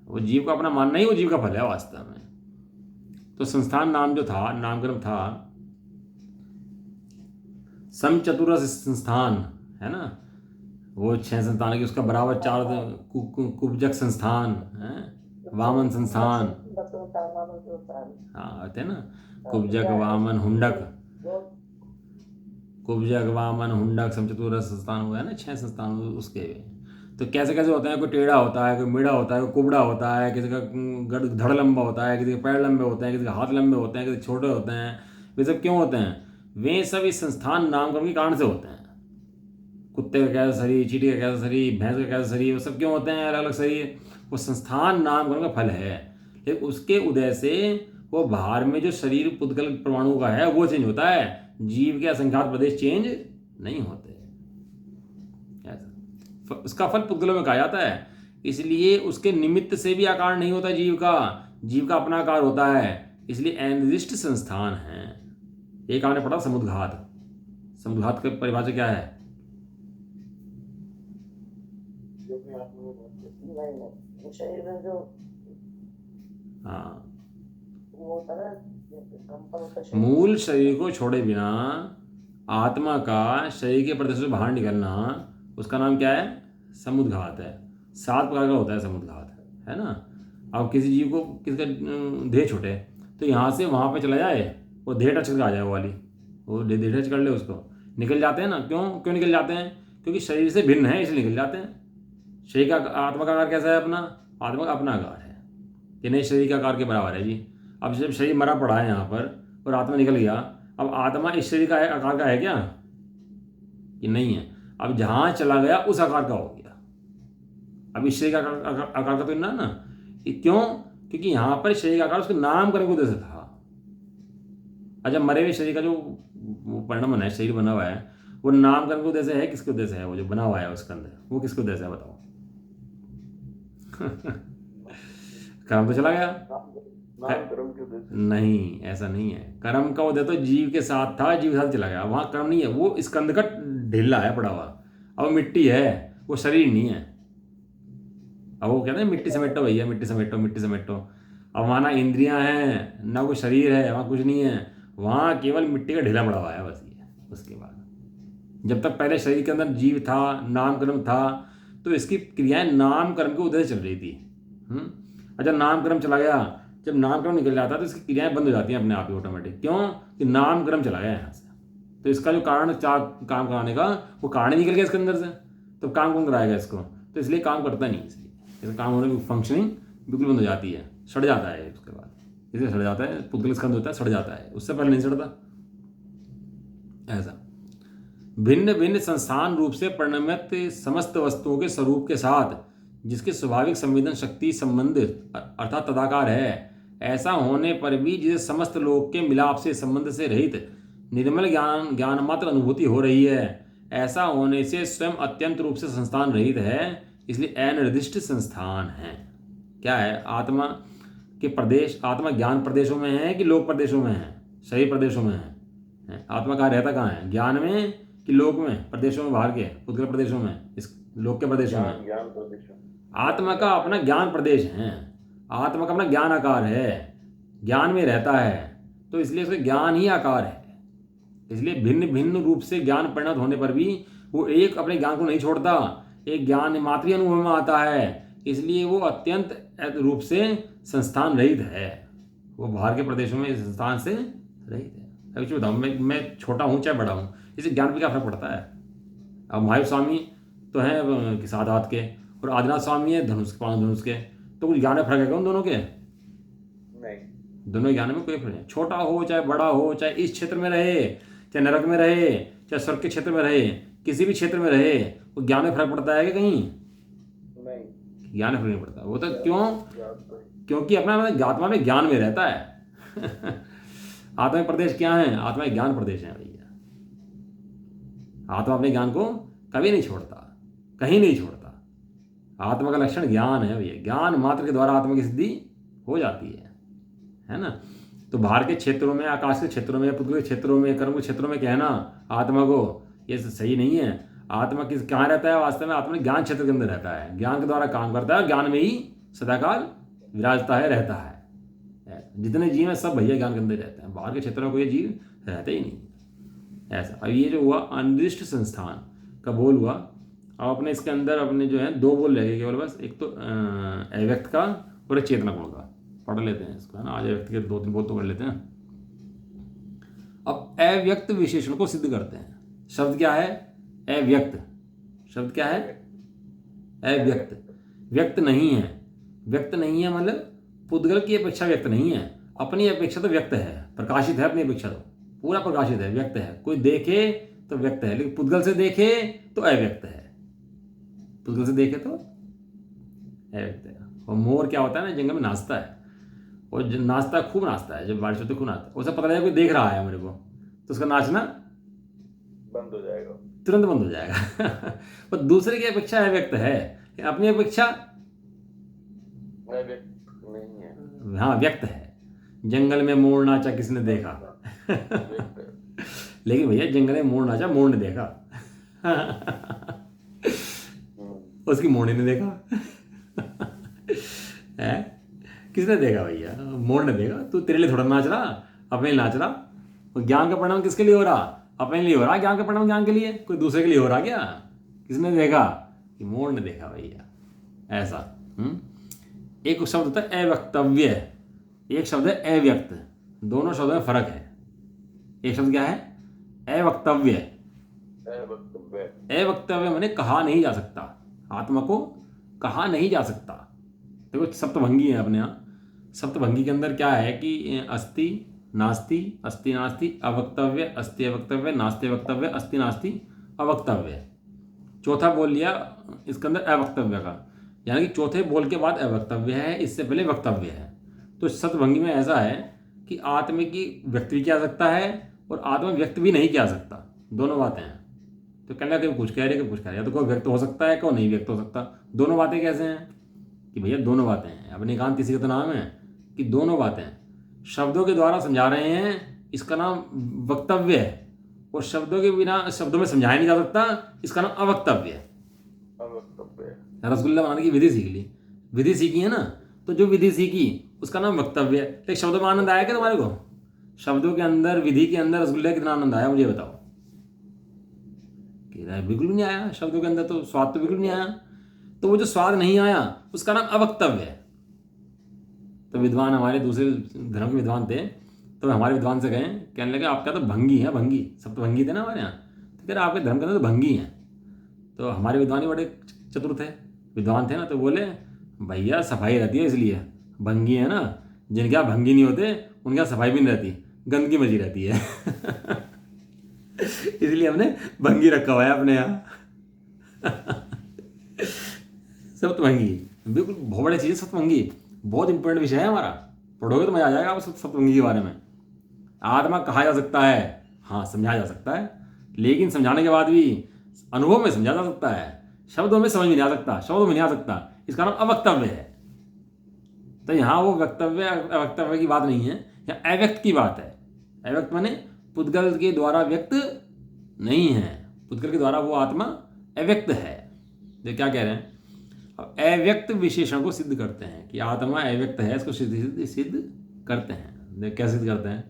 वो जीव का अपना मानना ही वो जीव का फल है वास्तव में। तो संस्थान नाम जो था, नामकर्म था, समचतुरस संस्थान है ना, वो 6 संस्थान की, उसका बराबर 4 कुब्जक संस्थान है, वामन संस्थान, हाँ आते हैं ना, कुब्जक वामन हुंडक, कुब्जक वामन हुंडक समचतुरस संस्थान हुआ है ना, 6 संस्थान उसके। तो कैसे कैसे होते हैं? कोई टेढ़ा होता है, कोई मेढ़ा होता है, कोई कुबड़ा होता है, किसी का धड़ लंबा होता है, किसी के पैर लंबे होते हैं, किसी के हाथ लंबे होते हैं, किसी छोटे होते हैं। वे सब क्यों होते हैं? वे सब इस संस्थान नामकर्म के कारण से होते हैं। कुत्ते का कैसा शरीर, चींटी का कैसा शरीर, भैंस का कैसा शरीर, वो सब क्यों होते हैं अलग अलग शरीर? वो संस्थान नामकर्म का फल है। लेकिन उसके उदय से वो बाहर में जो शरीर पुद्गल परमाणु का है वो चेंज होता है, जीव के असंख्यात प्रदेश चेंज नहीं होते। उसका फल पुद्गलों में कहा जाता है, इसलिए उसके निमित्त से भी आकार नहीं होता जीव का। जीव का अपना आकार होता है, इसलिए अनिर्दिष्ट संस्थान है। एक आपने पढ़ा समुद्घात। समुद्घात की परिभाषा क्या है? जो भी आपने बोला, नहीं नहीं, वो शरीर में जो हाँ, वो होता है ना, कंपन होता है शरीर मूल शरीर को छोड़े बिना आत्मा का शरीर के प्रदेश से बाहर निकलना, उसका नाम क्या है? समुद्घात है। 7 प्रकार का होता है समुद्घात, है ना। अब किसी जीव को किसका देह छूटे तो यहाँ से वहाँ पे चला जाए, वो देह टच करके आ जाए, वो वाली वो देह टच कर ले उसको, निकल जाते हैं ना। क्यों क्यों निकल जाते हैं? क्योंकि शरीर से भिन्न है इसलिए निकल जाते हैं। शरीर का आत्मा का आकार कैसा है अपना? आत्मा का अपना आकार है कि नहीं, शरीर के आकार के बराबर है जी। अब जब शरीर मरा पड़ा है यहाँ पर और आत्मा निकल गया, अब आत्मा इस शरीर का आकार का है क्या? कि नहीं है। अब जहाँ चला गया उस आकार का हो गया। अब इस शरीर का आकार का तो ना ये क्यों? क्योंकि यहाँ पर शरीर का आकार उसके नाम करने को उद्देश्य था। अच्छा, मरे हुए शरीर का जो परिणाम बना है, शरीर बना हुआ है, वो नामकरण को उद्देश्य है? किसके उद्देश्य है? वो जो बना हुआ है उसके अंदर, वो किसके उद्देश्य है बताओ? कर्म तो चला गया। नाम कर्म के उद्देश्य। नहीं, ऐसा नहीं है। कर्म का उद्देश्य तो जीव के साथ था, जीव के साथ चला गया, वहाँ कर्म नहीं है। वो स्कंद का ढीला है पड़ा हुआ। अब वो मिट्टी है, वो शरीर नहीं है। अब वो कहते हैं मिट्टी समेटो भैया, मिट्टी समेटो, मिट्टी समेटो। अब वहाँ ना इंद्रियां हैं ना कोई शरीर है, वहाँ कुछ नहीं है, वहाँ केवल मिट्टी का ढीला पड़ा हुआ है बस। ये उसके बाद जब तक पहले शरीर के अंदर जीव था, नामकर्म था, तो इसकी क्रियाएं नामकर्म के उद्देश्य चल रही थी। अच्छा, नामकर्म चला गया, जब नामकर्म निकल जाता है तो इसकी क्रियाएं बंद हो जाती हैं अपने आप ही ऑटोमेटिक। क्यों? कि नामकर्म चला गया यहाँ से। तो इसका जो कारण काम कराने का, वो कारण ही निकल गया इसके अंदर से, तो काम कौन कराएगा इसको? तो इसलिए काम करता नहीं, इसलिए इसका काम होने की फंक्शनिंग बिल्कुल बंद हो जाती है, सड़ जाता है उसके बाद। इसलिए सड़ जाता है, पुद्गल स्कंद होता है, सड़ जाता है, उससे पहले नहीं सड़ता। ऐसा भिन्न भिन्न संस्थान रूप से परिणमित समस्त वस्तुओं के स्वरूप के साथ जिसके स्वाभाविक संवेदन शक्ति संबंधित अर्थात तदाकार है, ऐसा होने पर भी जिसे समस्त लोक के मिलाप से संबंध से रहित निर्मल ज्ञान मात्र अनुभूति हो रही है, ऐसा होने से स्वयं अत्यंत रूप से संस्थान रहित है, इसलिए अनिर्दिष्ट संस्थान है। क्या है? आत्मा के प्रदेश, आत्मा ज्ञान प्रदेशों में है कि लोक प्रदेशों में है? शरीर प्रदेशों में है। आत्मा कहाँ रहता, कहाँ है? ज्ञान में कि लोक में? प्रदेशों में, बाहर के पुद्गल प्रदेशों में, इस लोक के प्रदेशों में? ज्ञान प्रदेश। आत्मा का अपना ज्ञान प्रदेश है, आत्मा का अपना ज्ञान आकार है, ज्ञान में रहता है, तो इसलिए उसका ज्ञान ही आकार है। इसलिए भिन्न भिन्न रूप से ज्ञान परिणत होने पर भी वो एक अपने ज्ञान को नहीं छोड़ता, एक ज्ञान मात्र अनुभव में आता है, इसलिए वो अत्यंत रूप से संस्थान रहित है। वो बाहर के प्रदेशों में संस्थान से रहित है। अभी क्यों बताऊँ, मैं छोटा हूँ चाहे बड़ा हूँ, इससे ज्ञान पर क्या फर्क पड़ता है? अब महावीर स्वामी तो हैं सात हाथ के, और आदिनाथ स्वामी है धनुष, 5 धनुष के, तो कुछ ज्ञान में फर्क है क्या उन दोनों के? नहीं, दोनों ज्ञान में कोई फर्क नहीं। छोटा हो चाहे बड़ा हो, चाहे इस क्षेत्र में रहे, चाहे नरक में रहे, चाहे स्वर्ग के क्षेत्र में रहे, किसी भी क्षेत्र में रहे, वो ज्ञान में फर्क पड़ता है कि कहीं? नहीं, ज्ञान में फर्क नहीं पड़ता। वो तो क्यों? क्योंकि अपना आत्मा में ज्ञान में रहता है। आत्मा में प्रदेश क्या है? आत्मा एक ज्ञान प्रदेश है भैया। आत्मा अपने ज्ञान को कभी नहीं छोड़ता, कहीं नहीं छोड़ता। आत्मा का लक्षण ज्ञान है भैया। ज्ञान मात्र के द्वारा आत्मा की सिद्धि हो जाती है ना। तो बाहर के क्षेत्रों में, आकाश के क्षेत्रों में, पुद्गल के क्षेत्रों में, कर्म के क्षेत्रों में कहना आत्मा को, ये सही नहीं है। आत्मा किस कहाँ रहता है? वास्तव में आत्मा ज्ञान क्षेत्र के अंदर रहता है, ज्ञान के द्वारा काम करता है, ज्ञान में ही सदाकाल विराजता है, रहता है। जितने जीव हैं सब भैया ज्ञान के अंदर रहते हैं, बाहर के क्षेत्रों में कोई जीव रहते ही नहीं। ऐसा। अब ये जो हुआ अनिर्दिष्ट संस्थान का बोल हुआ। अब अपने इसके अंदर अपने जो है 2 बोल रहेंगे केवल बस, एक तो अव्यक्त का और एक चेतना गुण का। पढ़ लेते हैं इसको, है ना। आज अव्यक्त के 2-3 बोल तो कर लेते हैं। अब अव्यक्त विशेषण को सिद्ध करते हैं। शब्द क्या है? अव्यक्त। शब्द क्या है? अव्यक्त। व्यक्त नहीं है। व्यक्त नहीं है मतलब पुद्गल की अपेक्षा व्यक्त नहीं है, अपनी अपेक्षा तो व्यक्त है, प्रकाशित है, अपनी अपेक्षा तो पूरा प्रकाशित है, व्यक्त है। कोई देखे तो व्यक्त है, लेकिन पुद्गल से देखे तो अव्यक्त है। पुद्गल से देखे तो अव्यक्त है। और मोर क्या होता है ना, जंगल में नाचता है, और नाचता खूब नाचता है, जब बारिश होती है खूब नाचता है। उसे पता लगा कोई देख रहा है मेरे को, तो उसका नाचना बंद हो जाएगा, तुरंत बंद हो जाएगा। और दूसरे की अपेक्षा अव्यक्त है, अपनी अपेक्षा नहीं है। हाँ, व्यक्त है। जंगल में मोर नाचा किसने देखा? लेकिन भैया जंगल में मोर नाचा, मोर ने देखा। उसकी मोड़ ने देखा। है, किसने देखा भैया? मोड़ ने देखा। तू तेरे लिए थोड़ा नाच रहा, अपने लिए नाच रहा। और ज्ञान का परिणाम किसके लिए हो रहा? अपने लिए हो रहा ज्ञान का परिणाम, ज्ञान के लिए। कोई दूसरे के लिए हो रहा क्या? किसने देखा? कि मोड़ ने देखा भैया। ऐसा एक शब्द होता है अवक्तव्य, एक शब्द है अव्यक्त। दोनों शब्दों में फर्क है। एक शब्द क्या है? अवक्तव्य। अवक्तव्य माने कहा नहीं जा सकता, आत्मा को कहा नहीं जा सकता। देखो सप्तभंगी है अपने यहाँ। सप्तभंगी के अंदर क्या है कि अस्ति नास्ति, अस्ति नास्ति, अवक्तव्य, अस्ति अवक्तव्य, नास्ति अवक्तव्य, अस्ति नास्ति अवक्तव्य। चौथा बोल लिया इसके अंदर अवक्तव्य का, यानी कि चौथे बोल के बाद अवक्तव्य है, इससे पहले वक्तव्य है। तो सप्तभंगी में ऐसा है कि आत्मा की व्यक्त भी किया जा सकता है और आत्मा व्यक्त भी नहीं किया जा सकता, दोनों बातें हैं। तो कहना कि कुछ कह रहे कि कुछ कह रहे, या तो कोई व्यक्त हो सकता है, कोई नहीं व्यक्त हो सकता। दोनों बातें कैसे हैं? कि भैया दोनों बातें हैं। अपने एकांत इसी का तो नाम है कि दोनों बातें शब्दों के द्वारा समझा रहे हैं, इसका नाम वक्तव्य है। और शब्दों के बिना शब्दों में समझाया नहीं जा सकता, इसका नाम अवक्तव्य है। रसगुल्ला बनाने की विधि सीख ली, विधि सीखी है ना, तो जो विधि सीखी उसका नाम वक्तव्य है। लेकिन शब्दों में आनंद आया क्या तुम्हारे को? शब्दों के अंदर, विधि के अंदर रसगुल्ले का कितना आनंद आया मुझे बताओ? बिल्कुल भी नहीं आया। शब्दों के अंदर तो स्वाद तो बिल्कुल नहीं आया। तो वो जो स्वाद नहीं आया उसका नाम अवक्तव्य है। तो विद्वान, हमारे दूसरे धर्म के विद्वान थे, तो हमारे विद्वान से गए, कहने लगे आपका तो भंगी है, भंगी। सब तो भंगी थे ना हमारे यहाँ। तो कह रहे आपके धर्म के अंदर तो भंगी हैं। तो हमारे विद्वान ही बड़े चतुर थे, विद्वान थे ना, तो बोले भैया सफाई रहती है इसलिए भंगी है ना, जिनके यहाँ भंगी नहीं होते उनके यहाँ सफाई भी नहीं रहती, गंदगी मची रहती है। इसलिए हमने भंगी रखा हुआ है अपने यहाँ। सप्तभंगी बिल्कुल बहुत बड़ी चीज़ है। सप्तभंगी बहुत इंपॉर्टेंट विषय है हमारा, पढ़ोगे तो मजा आ जाएगा आप सप्तभंगी के बारे में। आत्मा कहा जा सकता है, हाँ समझाया जा सकता है, लेकिन समझाने के बाद भी अनुभव में समझा जा सकता है, शब्दों में समझ में नहीं आ सकता, शब्दों में नहीं आ सकता। इसका नाम अवक्तव्य है। तो यहाँ वो वक्तव्य अवक्तव्य की बात नहीं है, यहाँ अव्यक्त की बात है। अव्यक्त माने पुद्गल के द्वारा व्यक्त नहीं है, पुद्गल के द्वारा वो आत्मा अव्यक्त है। जो क्या कह रहे हैं, अब अव्यक्त विशेषण को सिद्ध करते हैं कि आत्मा अव्यक्त है, इसको सिद्ध करते हैं। क्या सिद्ध करते हैं?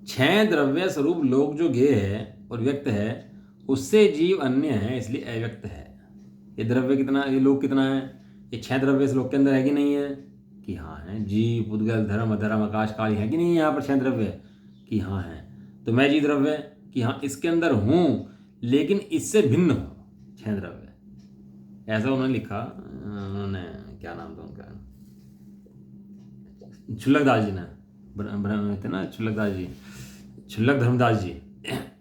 6 द्रव्य स्वरूप लोक जो ज्ञेय है और व्यक्त है, उससे जीव अन्य है, इसलिए अव्यक्त है। ये द्रव्य कितना, ये लोक कितना है? ये 6 द्रव्य इस लोक के अंदर है कि नहीं है? कि हाँ है। जीव, पुद्गल, धर्म, अधर्म, आकाश, काल है कि नहीं है यहाँ पर 6 द्रव्य? कि हाँ है। तो मैं जी द्रव्य कि हाँ इसके अंदर हूँ, लेकिन इससे भिन्न हूँ। 6 द्रव्य ऐसा उन्होंने लिखा। उन्होंने क्या नाम था उनका, छुल्लकदास जी ने, थे ना छुल्लकदास जी, छुल्लक धर्मदास जी।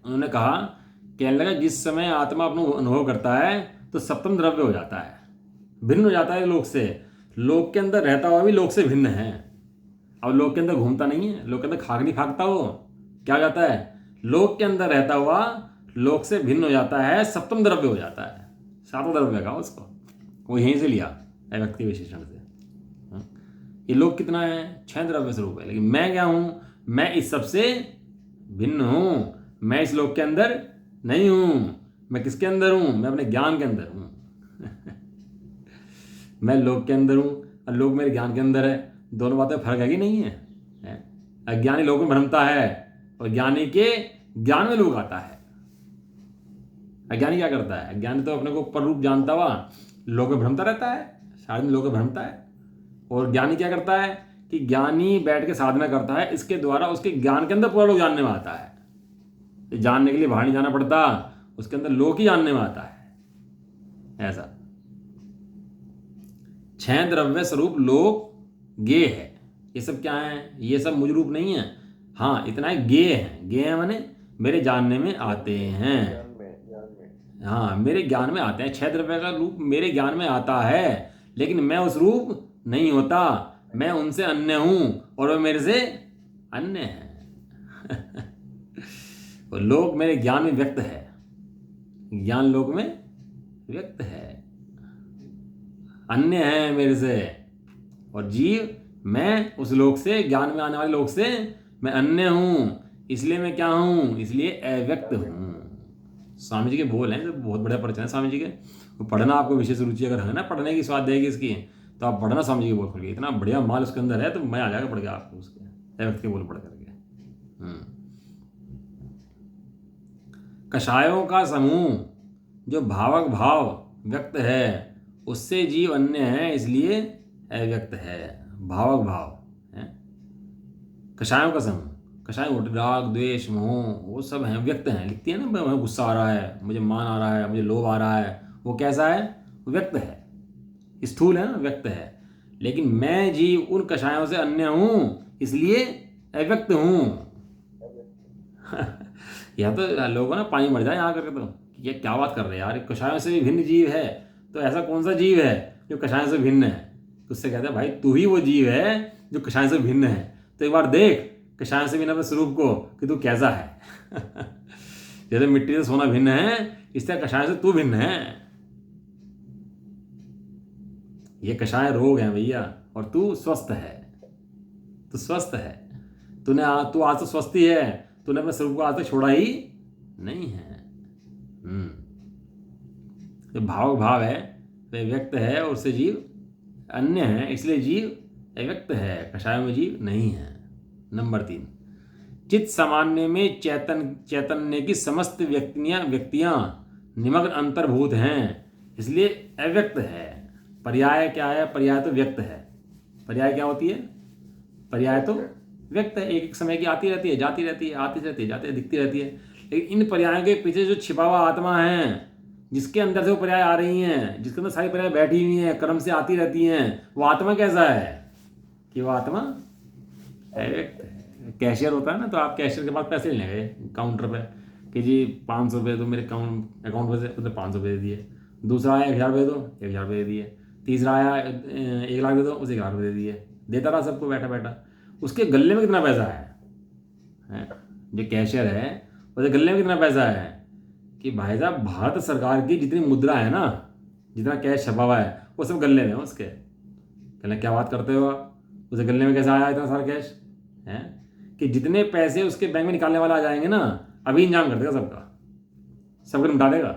उन्होंने कहा, कहने लगा जिस समय आत्मा अपना अनुभव करता है तो सप्तम द्रव्य हो जाता है, भिन्न हो जाता है लोक से। लोक के अंदर रहता हुआ भी लोक से भिन्न है। अब लोक के अंदर घूमता नहीं है, लोक के अंदर खाक नहीं फाकता, वो क्या हो जाता है? लोक के अंदर रहता हुआ लोक से भिन्न हो जाता है, सप्तम द्रव्य हो जाता है। 7वां द्रव्य का उसको, वो यहीं से लिया अव्यक्त के विशेषण से। ये लोक कितना है? 6 द्रव्य स्वरूप है। लेकिन मैं क्या हूँ? मैं इस सबसे भिन्न हूँ। मैं इस लोक के अंदर नहीं हूँ। मैं किसके अंदर हूँ? मैं अपने ज्ञान के अंदर हूँ। मैं लोक के अंदर हूँ और लोक मेरे ज्ञान के अंदर है। दोनों बातें फर्क है कि नहीं है? अज्ञानी लोक में भ्रमता है और ज्ञानी के ज्ञान में लोक आता है। अज्ञानी क्या करता है? अज्ञानी तो अपने को पर रूप जानता हुआ लोक में भ्रमता रहता है, सारे दिन लोक में भ्रमता है। और ज्ञानी क्या करता है कि ज्ञानी बैठ के साधना करता है, इसके द्वारा उसके ज्ञान के अंदर पूरा लोक जानने में आता है। जानने के लिए बाहर नहीं जाना पड़ता, उसके अंदर लोक ही जानने में आता है। ऐसा 6 द्रव्य स्वरूप लोक ज्ञेय है। ये सब क्या है? ये सब मुझ रूप नहीं है। हाँ इतना है, ज्ञेय है। ज्ञेय माने मेरे जानने में आते हैं। हाँ मेरे ज्ञान में आते हैं। 6 द्रव्य का रूप मेरे ज्ञान में आता है, लेकिन मैं उस रूप नहीं होता। मैं उनसे अन्य हूँ और वे मेरे से अन्य हैं। और लोक मेरे ज्ञान में व्यक्त है, ज्ञान लोक में व्यक्त है, अन्य है मेरे से। और जीव, मैं उस लोक से, ज्ञान में आने वाले लोक से मैं अन्य हूँ, इसलिए मैं क्या हूँ? इसलिए अव्यक्त हूँ। स्वामी जी के बोल हैं, तो बहुत बढ़िया प्रवचन है स्वामी जी के। वो पढ़ना, आपको विशेष रुचि अगर है ना पढ़ने की, स्वाद देगी इसकी, तो आप पढ़ना स्वामी जी के बोल पढ़ के। इतना बढ़िया माल उसके अंदर है, तो मजा आ जाएगा पढ़ के आपको उसके व्यक्त के बोल पढ़ करके। कषायों का समूह जो भावक भाव व्यक्त है, उससे जीव अन्य है, इसलिए अव्यक्त है। भावक भाव है, कषायों का समूह, कषाय राग द्वेष मोह वो सब हैं, व्यक्त हैं। लिखती है ना, मुझे गुस्सा आ रहा है, मुझे मान आ रहा है, मुझे लोभ आ रहा है, वो कैसा है? व्यक्त है, स्थूल है ना, व्यक्त है। लेकिन मैं जीव उन कषायों से अन्य हूँ, इसलिए अव्यक्त हूँ। यह तो लोगों ना पानी मर जाए यहाँ करके, तो ये क्या बात कर रहे हैं यार, कषायों से भी भिन्न जीव है, तो ऐसा कौन सा जीव है जो कषायों से भिन्न है? तो उससे कहते हैं भाई तू ही वो जीव है जो कषायों से भिन्न है। तो एक बार देख कषायों से भिन्न अपने स्वरूप को कि तू कैसा है। जैसे मिट्टी से सोना भिन्न है, इस तरह कषायों से तू भिन्न है। ये कषाय रोग है भैया, और तू स्वस्थ है, तू स्वस्थ है। तू आज तो स्वस्थ ही है, तूने अपने स्वरूप को आज तक छोड़ा ही नहीं है। जो भाव भाव है वह व्यक्त है, और उससे जीव अन्य है, इसलिए जीव अव्यक्त है, कषायों में जीव नहीं है। नंबर 3, चित्त सामान्य में चैतन्य की समस्त व्यक्तियां निमग्न अंतर्भूत हैं, इसलिए अव्यक्त है। पर्याय क्या है? पर्याय तो व्यक्त है। पर्याय क्या होती है? पर्याय तो व्यक्त है, एक एक समय की आती रहती है, जाती रहती है, आती रहती है, जाती है, दिखती रहती है। लेकिन इन पर्यायों के पीछे जो छिपा हुआ आत्मा है, जिसके अंदर से वो पर्याय आ रही हैं, जिसके अंदर सारी पर्याय बैठी हुई हैं, क्रम से आती रहती हैं, वो आत्मा कैसा है? कि वो आत्मा अव्यक्त है। कैशियर होता है ना, तो आप कैशियर के पास पैसे लेने गए काउंटर पे कि जी 500 रुपये तो मेरे अकाउंट में से, उसने 500 रुपये दे दिए। दूसरा आया 1000 रुपये दो, 1000 रुपये दे दिए। तीसरा आया 1 लाख दे दो, उसे 1 लाख रुपये दे दिए। देता रहा सबको बैठा बैठा। उसके गले में कितना पैसा है? जो कैशियर है उसके गले में कितना पैसा है? कि भाई साहब भारत सरकार की जितनी मुद्रा है ना, जितना कैश छपा हुआ है, वो सब गले में है उसके। कहना क्या बात करते हो आप, उसे गले में कैसे आया इतना सारा कैश है? कि जितने पैसे उसके बैंक में निकालने वाला आ जाएंगे ना, अभी इंतजाम कर देगा सबका, सबको निपटा देगा।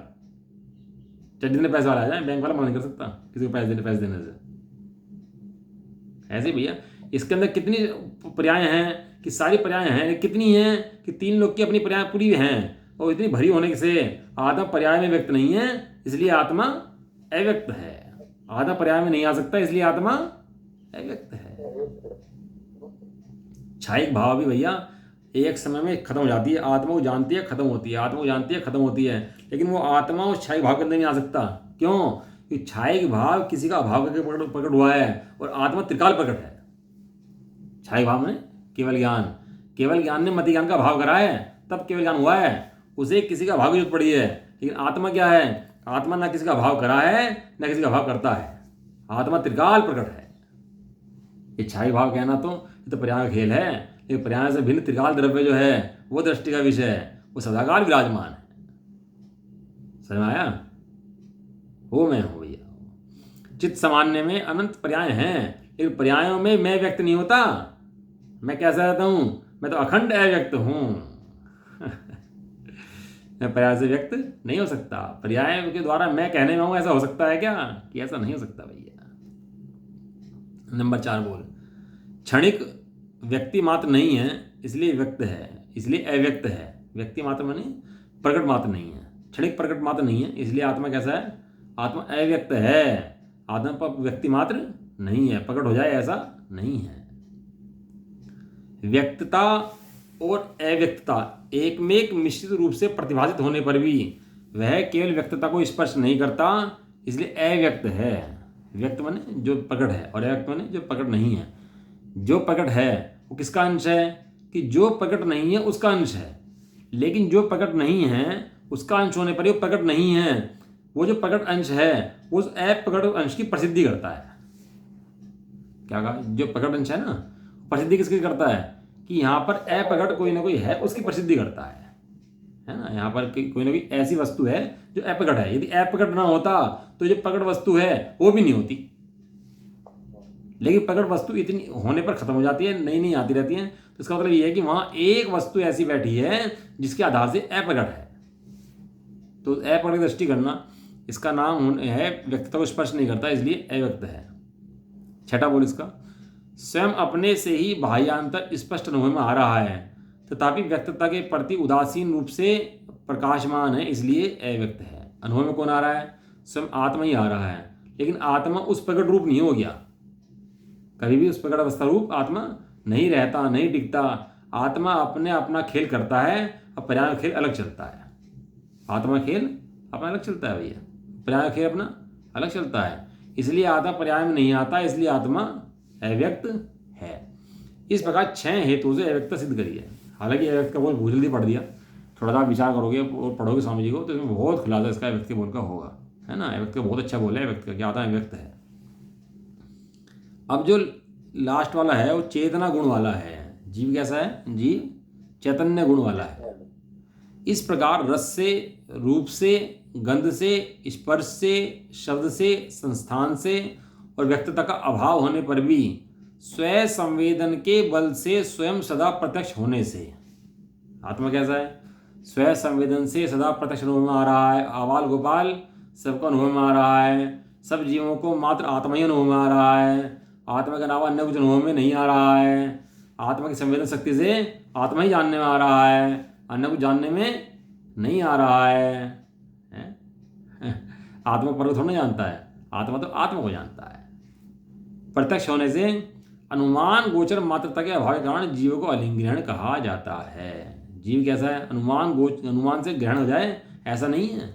चाहे जितने पैसे वाला आ जाए, बैंक वाला मना नहीं कर सकता किसी को पैसे देने से। ऐसे भैया इसके अंदर कितनी पर्याय हैं, कि सारी पर्याय हैं, कितनी हैं कि 3 लोग की अपनी पर्याय पूरी हैं, और इतनी भरी होने से आत्मा पर्याय में व्यक्त नहीं है, इसलिए आत्मा अव्यक्त है। आत्मा पर्याय में नहीं आ सकता, इसलिए आत्मा अव्यक्त है। क्षायिक भाव भी भैया एक समय में खत्म हो जाती है, आत्मा को जानती है खत्म होती है, आत्मा को जानती है खत्म होती है, लेकिन वो आत्मा उस क्षायिक भाव के अंदर नहीं आ सकता। क्यों? कि क्षायिक भाव किसी का अभाव करके प्रकट हुआ है, और आत्मा त्रिकाल प्रकट है। क्षायिक भाव में केवल ज्ञान ने मति ज्ञान का भाव करा है, तब केवल ज्ञान हुआ है, उसे किसी का भाव की जरूरत पड़ी है। लेकिन आत्मा क्या है? आत्मा ना किसी का भाव करा है, ना किसी का भाव करता है। आत्मा त्रिकाल प्रकट है। ये क्षायिक भाव कहना तो ये तो पर्याय का खेल है, लेकिन पर्याय से भिन्न त्रिकाल द्रव्य जो है वो दृष्टि का विषय है, वो सदाकाल विराजमान है। समझ में आया? वो मैं हूं भैया। चित्त सामान्य में अनंत पर्याय हैं, लेकिन पर्यायों में मैं व्यक्त नहीं होता। मैं कैसा रहता हूं? मैं तो अखंड अव्यक्त हूं। मैं पर्याय से व्यक्त नहीं हो सकता। पर्याय के द्वारा मैं कहने में हूं, ऐसा हो सकता है क्या? कि ऐसा नहीं हो सकता भैया। नंबर 4 बोल, क्षणिक व्यक्ति मात्र नहीं है, इसलिए व्यक्त है, इसलिए अव्यक्त है। व्यक्ति मात्र माने प्रकट मात्र नहीं है, क्षणिक प्रकट मात्र नहीं है, इसलिए आत्मा कैसा है? आत्मा अव्यक्त है। आत्मा पर व्यक्ति मात्र नहीं है, प्रकट हो जाए ऐसा नहीं है। व्यक्तता और अव्यक्तता एक में एक मिश्रित रूप से प्रतिभाषित होने पर भी वह केवल व्यक्तता को स्पर्श नहीं करता, इसलिए अव्यक्त है। व्यक्त माने जो प्रकट है, और अव्यक्त माने जो प्रकट नहीं है। जो प्रकट है वो किसका अंश है? कि जो प्रकट नहीं है उसका अंश है। लेकिन जो प्रकट नहीं है उसका अंश होने पर वो प्रकट नहीं है। वो जो प्रकट अंश है वो उस अप्रकट अंश की प्रसिद्धि करता है। क्या कहा? जो प्रकट अंश है ना, प्रसिद्धि किसकी करता है? कि यहाँ पर अप्रकट कोई ना कोई है, उसकी प्रसिद्धि करता है ना। यहाँ पर कोई ना कोई ऐसी वस्तु है जो अप्रकट है। यदि अप्रकट ना होता तो जो प्रकट वस्तु है वो भी नहीं होती। लेकिन प्रकट वस्तु इतनी होने पर खत्म हो जाती है, नई नई आती रहती है। तो इसका मतलब ये है कि वहां एक वस्तु ऐसी बैठी है जिसके आधार से अप्रकट है। तो अ पकड़ के दृष्टि करना, इसका नाम है व्यक्तित्व को स्पर्श नहीं करता, इसलिए अव्यक्त है। छठा बोल इसका, स्वयं अपने से ही बाह्यांतर स्पष्ट अनुभव में आ रहा है, तथापि व्यक्तित्व के प्रति उदासीन रूप से प्रकाशमान है, इसलिए अव्यक्त है। अनुभव में कौन आ रहा है? स्वयं आत्मा ही आ रहा है, लेकिन आत्मा उस प्रकट रूप नहीं हो गया। कभी भी उस प्रकट अवस्था रूप आत्मा नहीं रहता, नहीं टिकता। आत्मा अपने अपना खेल करता है और पर्याय खेल अलग चलता है। आत्मा खेल अपना अलग चलता है भैया, पर्याय खेल अपना अलग चलता है, इसलिए आत्मा पर्याय में नहीं आता, इसलिए आत्मा अव्यक्त है। इस प्रकार 6 हेतु से अव्यक्तता सिद्ध करी है। हालांकि अव्यक्त का बोल बहुत जल्दी पढ़ दिया, थोड़ा सा विचार करोगे और पढ़ोगे स्वामी जी को तो इसमें बहुत खुलासा इसका अव्यक्त के बोल का होगा, है ना। अव्यक्त का बहुत अच्छा बोल है, अव्यक्त का क्या आता है, अव्यक्त है। अब जो लास्ट वाला है वो चेतना गुण वाला है। जीव कैसा है? जीव चैतन्य गुण वाला है। इस प्रकार रस से, रूप से, गंध से, स्पर्श से, शब्द से, संस्थान से और व्यक्तता का अभाव होने पर भी स्वयं संवेदन के बल से स्वयं सदा प्रत्यक्ष होने से, आत्मा कैसा है? स्वयं संवेदन से सदा प्रत्यक्ष अनुभव में आ रहा है। आवाल गोपाल सबको अनुभव में आ रहा है। सब जीवों को मात्र आत्मा ही अनुभव में आ रहा है। आत्मा के अलावा अन्य कुछ अनुभव में नहीं आ रहा है। आत्मा की संवेदन शक्ति से आत्मा ही जानने में आ रहा है, अन्य कुछ जानने में नहीं आ रहा है। आत्मा पर थोड़ा नहीं जानता है, आत्मा तो आत्मा को जानता है। प्रत्यक्ष होने से अनुमान गोचर मात्रता के अभाव के कारण जीव को अलिंग कहा जाता है। जीव कैसा है? अनुमान से ग्रहण हो जाए ऐसा नहीं है।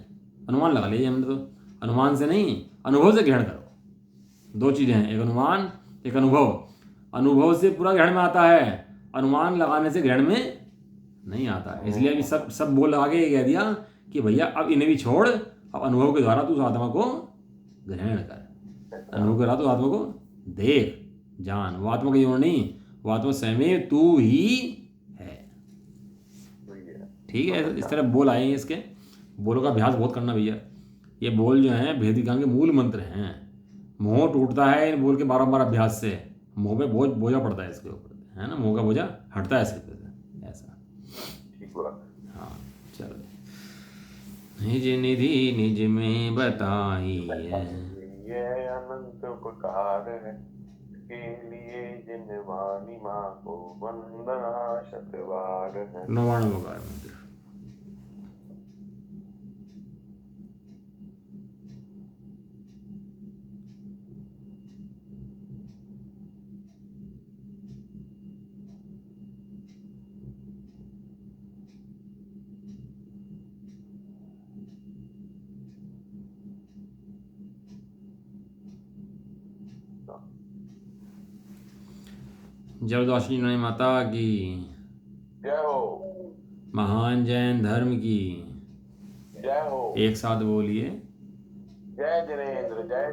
अनुमान लगा लीजिए हमने, तो अनुमान से नहीं, अनुभव से ग्रहण करो। 2 चीज़ें हैं, एक अनुमान, एक अनुभव। अनुभव से पूरा ग्रहण में आता है, अनुमान लगाने से ग्रहण में नहीं आता है। इसलिए अभी सब बोल आगे ये कह दिया कि भैया अब इन्हें भी छोड़, अब अनुभव के द्वारा तू उस आत्मा को ग्रहण कर। अनुभव के द्वारा तू आत्मा को देख, जान। वो आत्मा कहीं और नहीं, वो आत्मा स्वयं तू ही है। ठीक है, इस तरह बोल आए हैं। इसके बोलों का अभ्यास बहुत करना भैया। ये बोल जो हैं भेद विज्ञान के मूल मंत्र हैं। मोह टूटता है इन बोल के बारंबार अभ्यास से। मोह पे बोझा पड़ता है इसके ऊपर, है ना। मोह का बोझा हटता है इसके ऊपर, ऐसा। ठीक हुआ। हाँ चलो। निज निधि निज में बताई है, ये अनंत उपकार है, के लिए जिन वाणी माँ को वंदना शतवार है। 99 मंत्र। जरदासी जी माता की जय हो, महान जैन धर्म की जय हो। एक साथ बोलिए। जय जिनेंद्र, जय